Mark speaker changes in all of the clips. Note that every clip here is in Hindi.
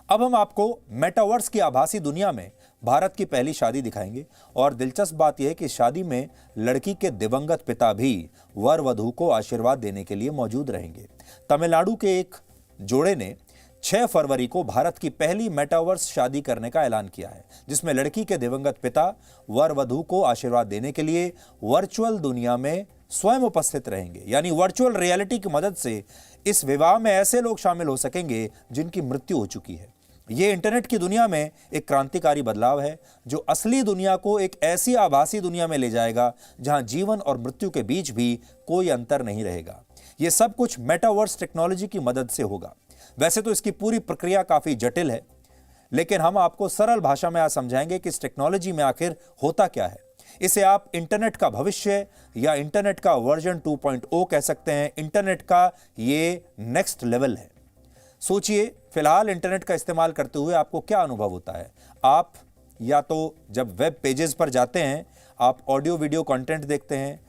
Speaker 1: अब हम आपको मेटावर्स की आभासी दुनिया में भारत की पहली शादी दिखाएंगे और दिलचस्प बात यह है कि शादी में लड़की के दिवंगत पिता भी वर वधू को आशीर्वाद देने के लिए मौजूद रहेंगे। तमिलनाडु के एक जोड़े ने 6 फरवरी को भारत की पहली मेटावर्स शादी करने का ऐलान किया है, जिसमें लड़की के दिवंगत पिता वर वधू को आशीर्वाद देने के लिए वर्चुअल दुनिया में स्वयं उपस्थित रहेंगे। यानी वर्चुअल रियलिटी की मदद से इस विवाह में ऐसे लोग शामिल हो सकेंगे जिनकी मृत्यु हो चुकी है। ये इंटरनेट की दुनिया में एक क्रांतिकारी बदलाव है जो असली दुनिया को एक ऐसी आभासी दुनिया में ले जाएगा जहां जीवन और मृत्यु के बीच भी कोई अंतर नहीं रहेगा। यह सब कुछ मेटावर्स टेक्नोलॉजी की मदद से होगा। वैसे तो इसकी पूरी प्रक्रिया काफी जटिल है, लेकिन हम आपको सरल भाषा में आज समझाएंगे कि इस टेक्नोलॉजी में आखिर होता क्या है। इसे आप इंटरनेट का भविष्य या इंटरनेट का वर्जन 2.0 कह सकते हैं। इंटरनेट का ये नेक्स्ट लेवल है। सोचिए, फिलहाल इंटरनेट का इस्तेमाल करते हुए आपको क्या अनुभव होता है। आप या तो जब वेब पेजेस पर जाते हैं, आप ऑडियो वीडियो कंटेंट देखते हैं,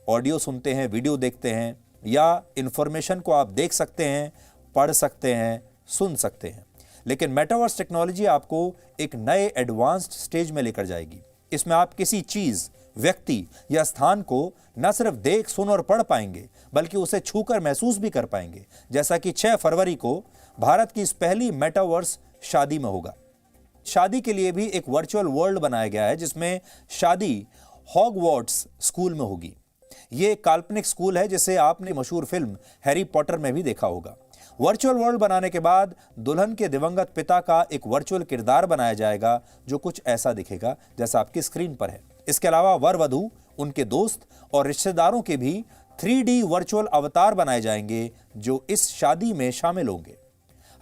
Speaker 1: ऑडियो सुनते हैं, वीडियो देखते हैं, या इंफॉर्मेशन को आप देख सकते हैं, पढ़ सकते हैं, सुन सकते हैं। लेकिन मेटावर्स टेक्नोलॉजी आपको एक नए एडवांस्ड स्टेज में लेकर जाएगी। इसमें आप किसी चीज, व्यक्ति या स्थान को न सिर्फ देख, सुन और पढ़ पाएंगे, बल्कि उसे छूकर महसूस भी कर पाएंगे, जैसा कि 6 फरवरी को भारत की इस पहली मेटावर्स शादी में होगा। शादी के लिए भी एक वर्चुअल वर्ल्ड बनाया गया है, जिसमें शादी हॉगवर्ट्स स्कूल में होगी। यह एक काल्पनिक स्कूल है जिसे आपने मशहूर फिल्म हैरी पॉटर में भी देखा होगा। वर्चुअल वर्ल्ड बनाने के बाद दुल्हन के दिवंगत पिता का एक वर्चुअल किरदार बनाया जाएगा जो कुछ ऐसा दिखेगा जैसा आपकी स्क्रीन पर है। इसके अलावा वर वधू, उनके दोस्त और रिश्तेदारों के भी 3D वर्चुअल अवतार बनाए जाएंगे जो इस शादी में शामिल होंगे।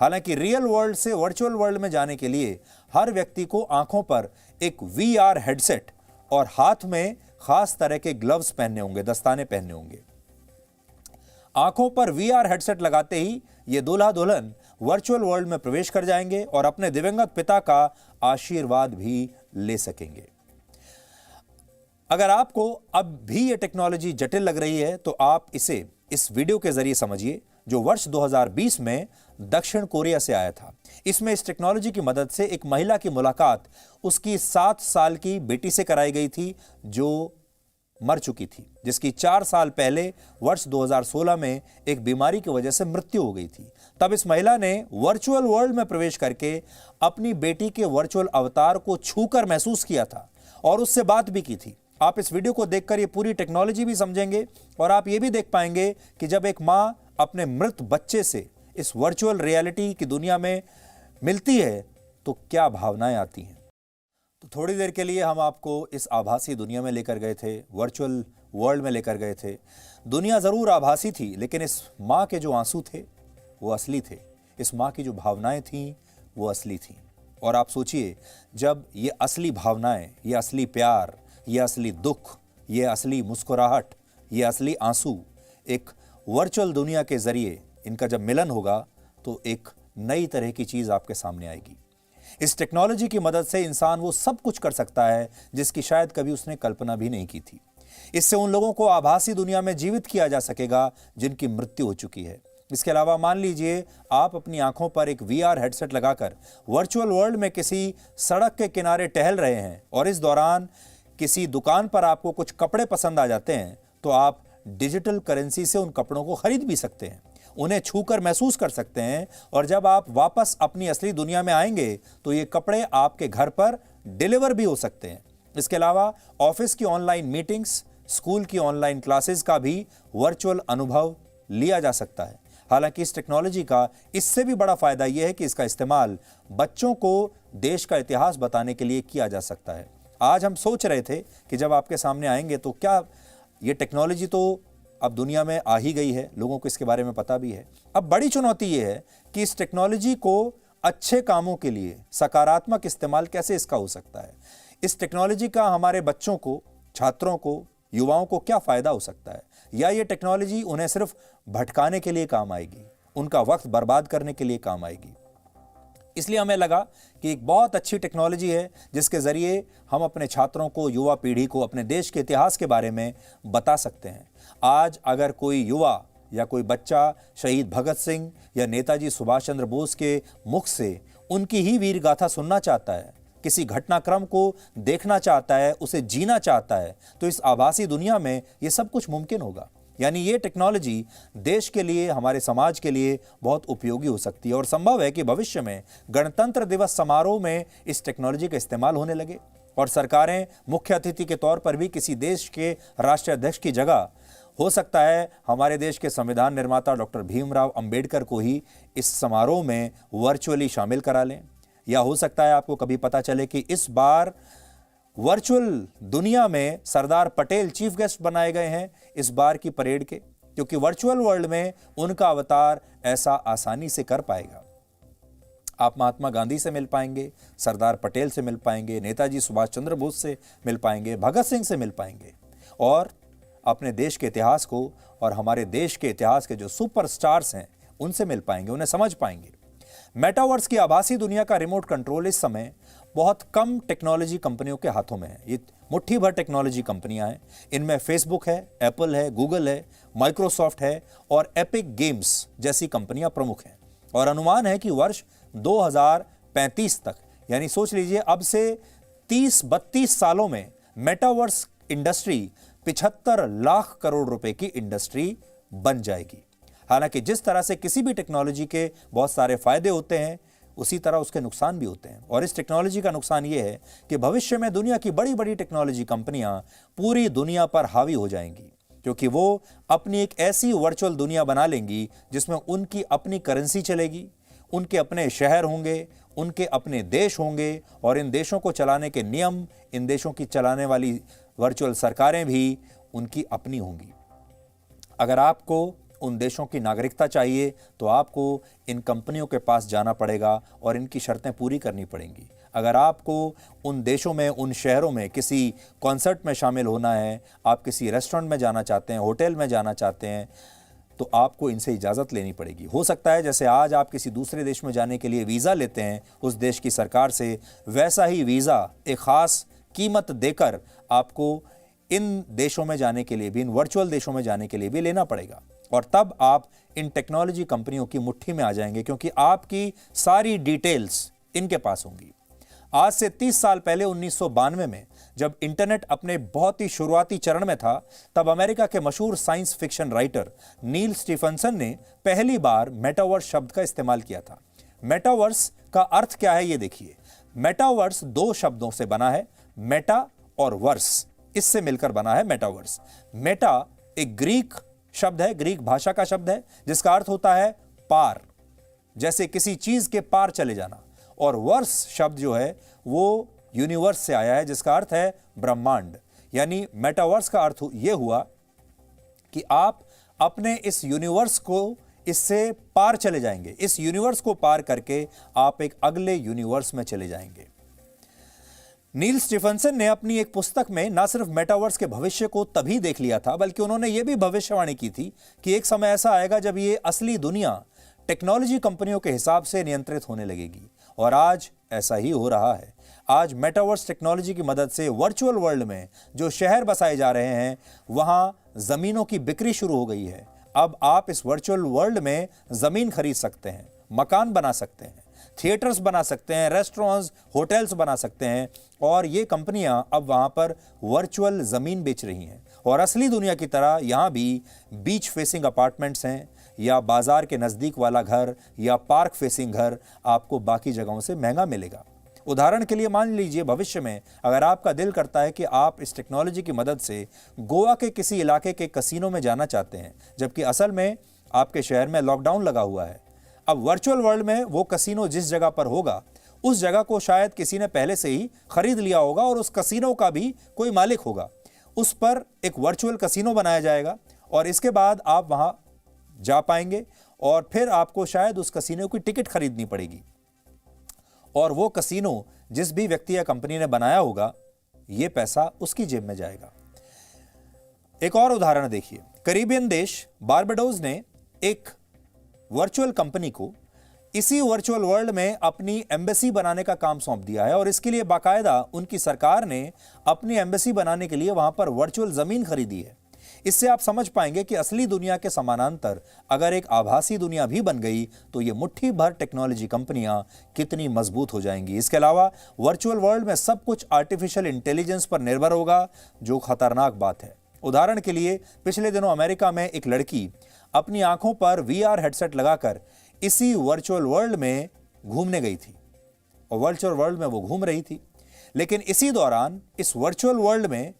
Speaker 1: हालांकि रियल वर्ल्ड से वर्चुअल वर्ल्ड में जाने के लिए हर व्यक्ति को आंखों पर एक VR हेडसेट और हाथ में खास तरह के ग्लव्स पहनने होंगे, दस्ताने पहनने होंगे। आंखों पर VR हेडसेट लगाते ही ये दूल्हा दुल्हन वर्चुअल वर्ल्ड में प्रवेश कर जाएंगे और अपने दिवंगत पिता का आशीर्वाद भी ले सकेंगे। अगर आपको अब भी ये टेक्नोलॉजी जटिल लग रही है, तो आप इसे इस वीडियो के जरिए समझिए जो वर्ष 2020 में दक्षिण कोरिया से आया था। इसमें इस टेक्नोलॉजी की मदद से एक महिला की मुलाकात उसकी 7 साल की बेटी से कराई गई थी जो मर चुकी थी, जिसकी 4 साल पहले वर्ष 2016 में एक बीमारी की वजह से मृत्यु हो गई थी। तब इस महिला ने वर्चुअल वर्ल्ड में प्रवेश करके अपनी बेटी के वर्चुअल अवतार को छूकर महसूस किया था और उससे बात भी की थी। आप इस वीडियो को देखकर ये पूरी टेक्नोलॉजी भी समझेंगे और आप ये भी देख पाएंगे कि जब एक मां अपने मृत बच्चे से इस वर्चुअल रियलिटी की दुनिया में मिलती है तो क्या भावनाएं आती हैं। तो थोड़ी देर के लिए हम आपको इस आभासी दुनिया में लेकर गए थे, वर्चुअल वर्ल्ड में लेकर गए थे। दुनिया जरूर आभासी थी, लेकिन इस मां के जो आंसू थे वो असली थे। इस मां की जो भावनाएं थीं वो असली थीं। और आप सोचिए, जब ये असली भावनाएं, ये असली प्यार, ये असली दुख, ये असली मुस्कुराहट, ये असली आंसू एक वर्चुअल दुनिया के जरिए इनका जब मिलन होगा तो एक नई तरह की चीज आपके सामने आएगी। इस टेक्नोलॉजी की मदद से इंसान वो सब कुछ कर सकता है जिसकी शायद कभी उसने कल्पना भी नहीं की थी। इससे उन लोगों को आभासी दुनिया में जीवित किया जा सकेगा जिनकी मृत्यु हो चुकी है। इसके अलावा मान लीजिए आप अपनी आंखों पर एक VR हेडसेट लगाकर वर्चुअल वर्ल्ड में किसी सड़क के किनारे टहल रहे हैं और इस दौरान किसी दुकान पर आपको कुछ कपड़े पसंद आ जाते हैं, तो आप डिजिटल करेंसी से उन कपड़ों को खरीद भी सकते हैं, उन्हें छूकर महसूस कर सकते हैं और जब आप वापस अपनी असली दुनिया में आएंगे तो ये कपड़े आपके घर पर डिलीवर भी हो सकते हैं। इसके अलावा ऑफिस की ऑनलाइन मीटिंग्स, स्कूल की ऑनलाइन क्लासेस का भी वर्चुअल अनुभव लिया जा सकता है। हालांकि इस टेक्नोलॉजी का इससे भी बड़ा फायदा यह है कि इसका इस्तेमाल बच्चों को देश का इतिहास बताने के लिए किया जा सकता है। आज हम सोच रहे थे कि जब आपके सामने आएंगे तो क्या ये टेक्नोलॉजी तो अब दुनिया में आ ही गई है, लोगों को इसके बारे में पता भी है। अब बड़ी चुनौती ये है कि इस टेक्नोलॉजी को अच्छे कामों के लिए सकारात्मक इस्तेमाल कैसे इसका हो सकता है। इस टेक्नोलॉजी का हमारे बच्चों को, छात्रों को, युवाओं को क्या फायदा हो सकता है, या ये टेक्नोलॉजी उन्हें सिर्फ भटकाने के लिए काम आएगी, उनका वक्त बर्बाद करने के लिए काम आएगी। इसलिए हमें लगा कि एक बहुत अच्छी टेक्नोलॉजी है जिसके जरिए हम अपने छात्रों को, युवा पीढ़ी को अपने देश के इतिहास के बारे में बता सकते हैं। आज अगर कोई युवा या कोई बच्चा शहीद भगत सिंह या नेताजी सुभाष चंद्र बोस के मुख से उनकी ही वीर गाथा सुनना चाहता है, किसी घटनाक्रम को देखना चाहता है, उसे जीना चाहता है, तो इस आभासी दुनिया में ये सब कुछ मुमकिन होगा। यानी ये टेक्नोलॉजी देश के लिए, हमारे समाज के लिए बहुत उपयोगी हो सकती है और संभव है कि भविष्य में गणतंत्र दिवस समारोह में इस टेक्नोलॉजी का इस्तेमाल होने लगे और सरकारें मुख्य अतिथि के तौर पर भी किसी देश के राष्ट्रीय अध्यक्ष की जगह, हो सकता है हमारे देश के संविधान निर्माता डॉक्टर भीमराव अंबेडकर को ही इस समारोह में वर्चुअली शामिल करा लें। या हो सकता है आपको कभी पता चले कि इस बार वर्चुअल दुनिया में सरदार पटेल चीफ गेस्ट बनाए गए हैं इस बार की परेड के, क्योंकि वर्चुअल वर्ल्ड में उनका अवतार ऐसा आसानी से कर पाएगा। आप महात्मा गांधी से मिल पाएंगे, सरदार पटेल से मिल पाएंगे, नेताजी सुभाष चंद्र बोस से मिल पाएंगे, भगत सिंह से मिल पाएंगे और अपने देश के इतिहास को और हमारे देश के इतिहास के जो सुपरस्टार्स हैं उनसे मिल पाएंगे, उन्हें समझ पाएंगे। मेटावर्स की आभासी दुनिया का रिमोट कंट्रोल इस समय बहुत कम टेक्नोलॉजी कंपनियों के हाथों में है। ये मुट्ठी भर टेक्नोलॉजी कंपनियां हैं। इनमें फेसबुक है, एप्पल है, गूगल है, माइक्रोसॉफ्ट है और एपिक गेम्स जैसी कंपनियां प्रमुख हैं। और अनुमान है कि वर्ष 2035 तक, यानी सोच लीजिए अब से 30-32 सालों में मेटावर्स इंडस्ट्री 75 लाख करोड़ रुपए की इंडस्ट्री बन जाएगी। हालांकि जिस तरह से किसी भी टेक्नोलॉजी के बहुत सारे फायदे होते हैं, उसी तरह उसके नुकसान भी होते हैं। और इस टेक्नोलॉजी का नुकसान यह है कि भविष्य में दुनिया की बड़ी बड़ी टेक्नोलॉजी कंपनियां पूरी दुनिया पर हावी हो जाएंगी, क्योंकि वो अपनी एक ऐसी वर्चुअल दुनिया बना लेंगी जिसमें उनकी अपनी करेंसी चलेगी, उनके अपने शहर होंगे, उनके अपने देश होंगे और इन देशों को चलाने के नियम, इन देशों की चलाने वाली वर्चुअल सरकारें भी उनकी अपनी होंगी। अगर आपको उन देशों की नागरिकता चाहिए तो आपको इन कंपनियों के पास जाना पड़ेगा और इनकी शर्तें पूरी करनी पड़ेंगी। अगर आपको उन देशों में, उन शहरों में किसी कॉन्सर्ट में शामिल होना है, आप किसी रेस्टोरेंट में जाना चाहते हैं, होटल में जाना चाहते हैं, तो आपको इनसे इजाज़त लेनी पड़ेगी। हो सकता है जैसे आज आप किसी दूसरे देश में जाने के लिए वीज़ा लेते हैं उस देश की सरकार से, वैसा ही वीज़ा एक ख़ास कीमत देकर आपको इन देशों में जाने के लिए भी, इन वर्चुअल देशों में जाने के लिए भी लेना पड़ेगा। और तब आप इन टेक्नोलॉजी कंपनियों की मुट्ठी में आ जाएंगे, क्योंकि आपकी सारी डिटेल्स इनके पास होंगी। आज से 30 साल पहले 1992 में जब इंटरनेट अपने बहुत ही शुरुआती चरण में था, तब अमेरिका के मशहूर साइंस फिक्शन राइटर नील स्टीफनसन ने पहली बार मेटावर्स शब्द का इस्तेमाल किया था। मेटावर्स का अर्थ क्या है ये देखिए। मेटावर्स 2 शब्दों से बना है, मेटा और वर्स, इससे मिलकर बना है मेटावर्स। मेटा एक ग्रीक शब्द है, ग्रीक भाषा का शब्द है, जिसका अर्थ होता है पार, जैसे किसी चीज के पार चले जाना। और वर्स शब्द जो है वो यूनिवर्स से आया है, जिसका अर्थ है ब्रह्मांड। यानी मेटावर्स का अर्थ यह हुआ कि आप अपने इस यूनिवर्स को, इससे पार चले जाएंगे। इस यूनिवर्स को पार करके आप एक अगले यूनिवर्स में चले जाएंगे। नील स्टीफनसन ने अपनी एक पुस्तक में न सिर्फ मेटावर्स के भविष्य को तभी देख लिया था, बल्कि उन्होंने यह भी भविष्यवाणी की थी कि एक समय ऐसा आएगा जब ये असली दुनिया टेक्नोलॉजी कंपनियों के हिसाब से नियंत्रित होने लगेगी। और आज ऐसा ही हो रहा है। आज मेटावर्स टेक्नोलॉजी की मदद से वर्चुअल वर्ल्ड में जो शहर बसाए जा रहे हैं, वहां जमीनों की बिक्री शुरू हो गई है। अब आप इस वर्चुअल वर्ल्ड में जमीन खरीद सकते हैं, मकान बना सकते हैं, थिएटर्स बना सकते हैं, रेस्टोरेंट्स, होटल्स बना सकते हैं। और ये कंपनियां अब वहां पर वर्चुअल जमीन बेच रही हैं। और असली दुनिया की तरह यहां भी बीच फेसिंग अपार्टमेंट्स हैं, या बाजार के नजदीक वाला घर, या पार्क फेसिंग घर आपको बाकी जगहों से महंगा मिलेगा। उदाहरण के लिए मान लीजिए भविष्य में अगर आपका दिल करता है कि आप इस टेक्नोलॉजी की मदद से गोवा के किसी इलाके के कसीनो में जाना चाहते हैं, जबकि असल में आपके शहर में लॉकडाउन लगा हुआ है। अब वर्चुअल वर्ल्ड में वो कसीनो जिस जगह पर होगा, उस जगह को शायद किसी ने पहले से ही खरीद लिया होगा और उस कसीनो का भी कोई मालिक होगा। उस पर एक वर्चुअल कसीनो बनाया जाएगा और इसके बाद आप वहां जा पाएंगे और फिर आपको शायद उस कसीनो की टिकट खरीदनी पड़ेगी और वो कसीनो जिस भी व्यक्ति या कंपनी ने बनाया होगा, ये पैसा उसकी जेब में जाएगा। एक और उदाहरण देखिए। कैरिबियन देश बारबाडोस ने एक वर्चुअल कंपनी को इसी वर्चुअल वर्ल्ड में अपनी एम्बेसी बनाने का काम सौंप दिया है और इसके लिए बाकायदा उनकी सरकार ने अपनी एम्बेसी बनाने के लिए वहां पर वर्चुअल जमीन खरीदी है। इससे आप समझ पाएंगे कि असली दुनिया के समानांतर अगर एक आभासी दुनिया भी बन गई तो ये मुट्ठी भर टेक्नोलॉजी कंपनियां कितनी मजबूत हो जाएंगी। इसके अलावा वर्चुअल वर्ल्ड में सब कुछ आर्टिफिशियल इंटेलिजेंस पर निर्भर होगा, जो खतरनाक बात है। उदाहरण के लिए पिछले दिनों अमेरिका में एक लड़की अपनी आंखों पर VR हेडसेट लगाकर इसी वर्चुअल वर्ल्ड में घूमने गई थी और वर्चुअल वर्ल्ड में वो घूम रही थी, लेकिन इसी दौरान इस वर्चुअल वर्ल्ड में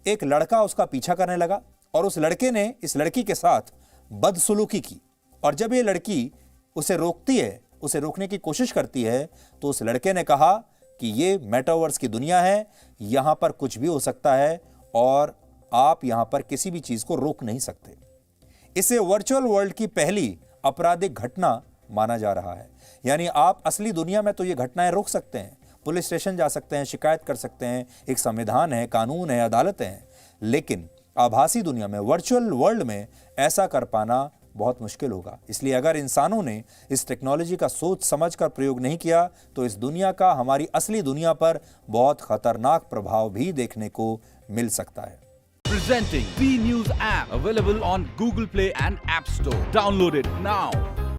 Speaker 1: एक लड़का उसका पीछा करने लगा और उस लड़के ने इस लड़की के साथ बदसलूकी की। और जब ये लड़की उसे रोकती है, उसे रोकने की कोशिश करती है, तो उस लड़के ने कहा कि ये मेटावर्स की दुनिया है, यहां पर कुछ भी हो सकता है और आप यहां पर किसी भी चीज को रोक नहीं सकते। इसे वर्चुअल वर्ल्ड की पहली आपराधिक घटना माना जा रहा है। यानी आप असली दुनिया में तो ये घटनाएं रोक सकते हैं, पुलिस स्टेशन जा सकते हैं, शिकायत कर सकते हैं, एक संविधान है, कानून है, अदालतें हैं, लेकिन आभासी दुनिया में, वर्चुअल वर्ल्ड में ऐसा कर पाना बहुत मुश्किल होगा। इसलिए अगर इंसानों ने इस टेक्नोलॉजी का सोच समझ कर प्रयोग नहीं किया तो इस दुनिया का हमारी असली दुनिया पर बहुत खतरनाक प्रभाव भी देखने को मिल सकता है।
Speaker 2: Presenting V News app, available on Google Play and App Store. Download it now.